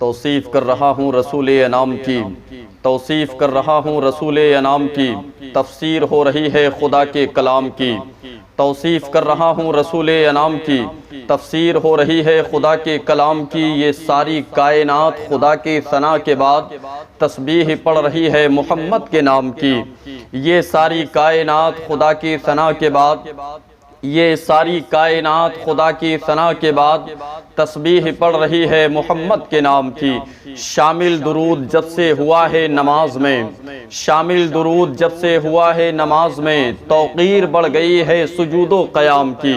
तौसीफ़ कर रहा हूँ रसूल अनाम की, तौसीफ़ कर रहा हूँ रसूल अनाम की, तफसीर हो रही है खुदा के कलाम की। तौसीफ़ कर रहा हूँ रसूल अनाम की, तफसीर हो रही है खुदा के कलाम की। ये सारी कायनात खुदा के सना के बाद तस्बीह पढ़ रही है मोहम्मद के नाम की। ये सारी कायनात खुदा की सना के बाद, ये सारी कायनात खुदा की सना के बाद तस्बीह पढ़ रही है मोहम्मद के नाम की। शामिल दुरूद जब से हुआ है नमाज में, शामिल दुरूद जब से हुआ है नमाज में, तौक़ीर बढ़ गई है सुजूदो क़याम की।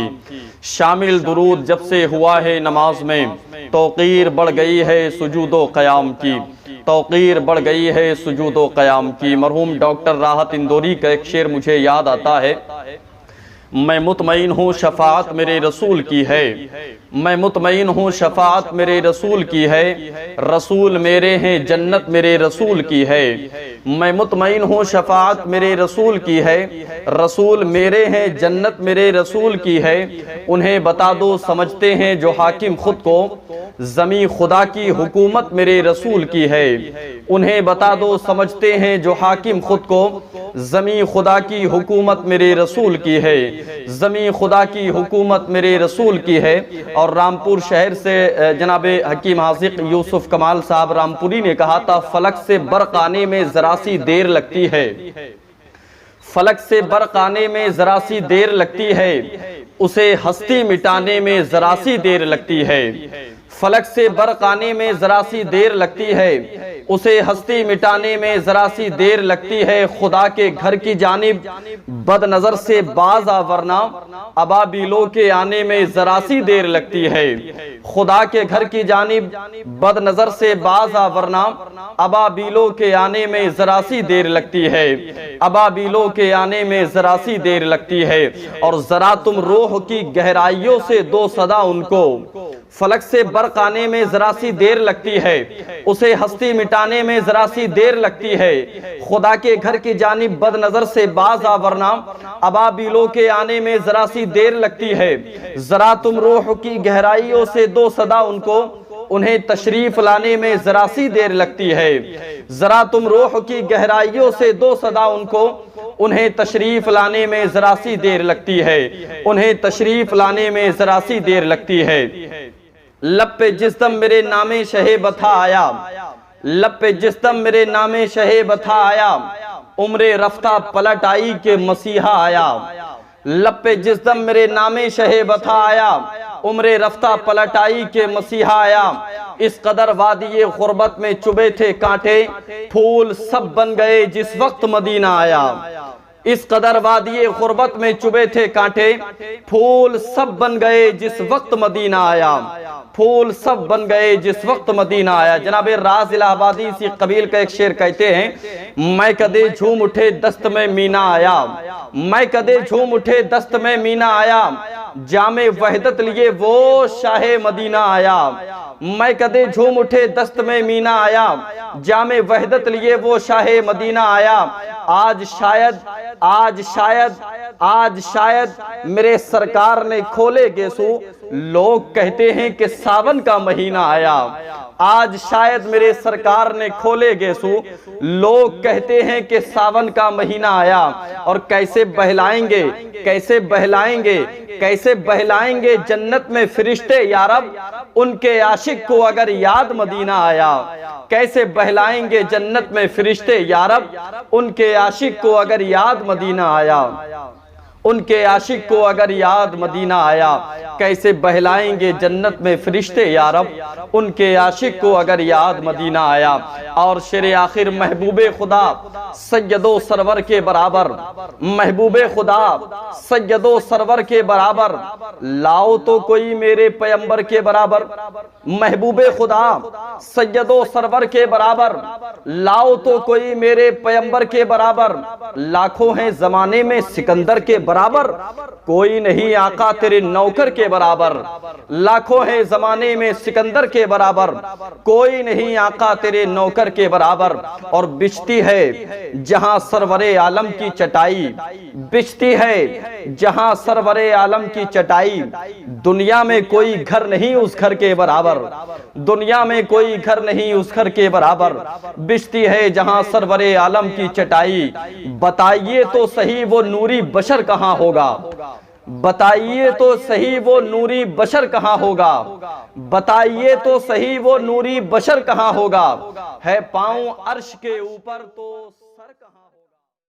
शामिल दुरूद जब से हुआ है नमाज में, तौक़ीर बढ़ गई है सुजूदो क़याम की, तौक़ीर बढ़ गई है सुजूदो क़याम की। मरहूम डॉक्टर राहत इंदौरी का एक शेर मुझे याद आता है, मैं मुतमईन हूँ शफाअत मेरे रसूल की है, मैं मुतमईन हूँ शफाअत मेरे रसूल की है, रसूल मेरे हैं जन्नत मेरे रसूल की है। मैं मुतमईन हूँ शफाअत मेरे रसूल की है, रसूल मेरे हैं जन्नत मेरे रसूल की है। उन्हें बता दो समझते हैं जो हाकिम खुद को, ज़मी खुदा की हुकूमत मेरे रसूल की है। उन्हें बता दो समझते हैं जो हाकिम खुद को, ज़मी खुदा की हुकूमत मेरे रसूल की है, ज़मी खुदा की हुकूमत मेरे रसूल की है। और रामपुर शहर से जनाब हकीम हाज़िक यूसुफ कमाल साहब रामपुरी ने कहा था, फलक से बर्क़ आने में ज़रा सी देर लगती है, फलक से बर्क़ आने में ज़रा सी देर लगती है, उसे हस्ती मिटाने में ज़रा सी देर लगती है। फलक से बर्क़ आने में ज़रा सी देर लगती है, उसे हस्ती मिटाने में ज़रा सी देर लगती है। खुदा के घर की जानिब बद नज़र से बाज आ वरना अबाबिलों के आने में ज़रा सी देर लगती है। खुदा के घर की जानिब बद नज़र से बाज आ वरना अबाबिलों के आने में ज़रा सी देर लगती है, अबाबिलों के आने में ज़रा सी देर लगती है। और ज़रा तुम रूह की गहराइयों से दो सदा उनको, फलक से बर्क़ आने में ज़रा सी देर लगती है, उसे हस्ती मिटाने में ज़रा सी देर लगती है। खुदा के घर की जानिब बद नज़र से बाज आ वरना अबाबिलों के आने में ज़रा सी देर लगती है। ज़रा तुम रूह की गहराइयों से दो सदा उनको, उन्हें तशरीफ लाने में ज़रा सी देर लगती है। ज़रा तुम रूह की गहराइयों से दो सदा उनको, उन्हें तशरीफ लाने में ज़रा सी देर लगती है, उन्हें तशरीफ लाने में ज़रा सी देर लगती है। लब पे जिस दम मेरे नामे शहे बथा आया, लब पे जिस दम मेरे नामे शहे बथा आया, उम्रे रफ्ता पलट आई के मसीहा आया। लब पे जिस दम मेरे नामे शहे बथा आया, उम्रे रफ्ता पलट आई के मसीहा आया। इस कदर वादिये गुर्बत में चुभे थे कांटे, फूल सब बन गए जिस वक्त मदीना आया। इस कदर वादिये गुर्बत में चुभे थे कांटे, फूल सब बन गए जिस वक्त मदीना आया, फूल सब बन गए जिस वक्त मदीना आया। जनाब राज इलाहाबादी इसी कबील का एक शेर कहते हैं, मैं कदे झूम उठे दस्त में मीना आया, मैं कदे झूम उठे दस्त में मीना आया, जामे वहदत लिए वो शाहे मदीना आया। मैं कदे झूम उठे दस्त में मीना आया, जामे वहदत लिए वो शाहे मदीना आया। आज शायद, आज शायद, आज शायद मेरे सरकार ने खोले गेसू, लोग कहते हैं कि सावन का महीना आया। आज शायद मेरे सरकार ने खोले गेसू, लोग कहते हैं कि सावन का महीना आया। और कैसे बहलाएंगे, कैसे बहलाएंगे, कैसे बहलाएंगे जन्नत में फरिश्ते यारब, उनके आशिक को अगर याद मदीना आया। कैसे बहलाएंगे जन्नत में फरिश्ते यारब, उनके आशिक को अगर याद मदीना आया, उनके आशिक को अगर याद मदीना आया। कैसे बहलाएंगे जन्नत में फरिश्ते यारब, उनके आशिक को अगर याद मदीना आया। और शेर आखिर महबूबे खुदा सैयदो सरवर के बराबर, महबूबे खुदा सैयदो सरवर के बराबर, लाओ तो कोई मेरे पैगंबर के बराबर। महबूबे खुदा सैयदो सरवर के बराबर, लाओ तो कोई मेरे पैगंबर के बराबर। लाखों हैं जमाने में सिकंदर के बराबर, कोई नहीं आका तेरे नौकर के बराबर। लाखों हैं जमाने में सिकंदर के बराबर, कोई नहीं आका तेरे नौकर के बराबर। और बिछती है जहां सरवरे आलम की चटाई, बिछती है जहां सरवरे आलम की चटाई, दुनिया में कोई घर नहीं उस घर के बराबर, दुनिया में कोई कोई घर नहीं उस घर के बराबर, बिश्ती है जहां सरवरे आलम की चटाई। बताइए तो सही वो नूरी बशर कहां होगा, बताइए तो सही वो नूरी बशर कहां होगा, बताइए तो सही वो नूरी बशर कहां होगा। है पांव अर्श के ऊपर तो सर कहां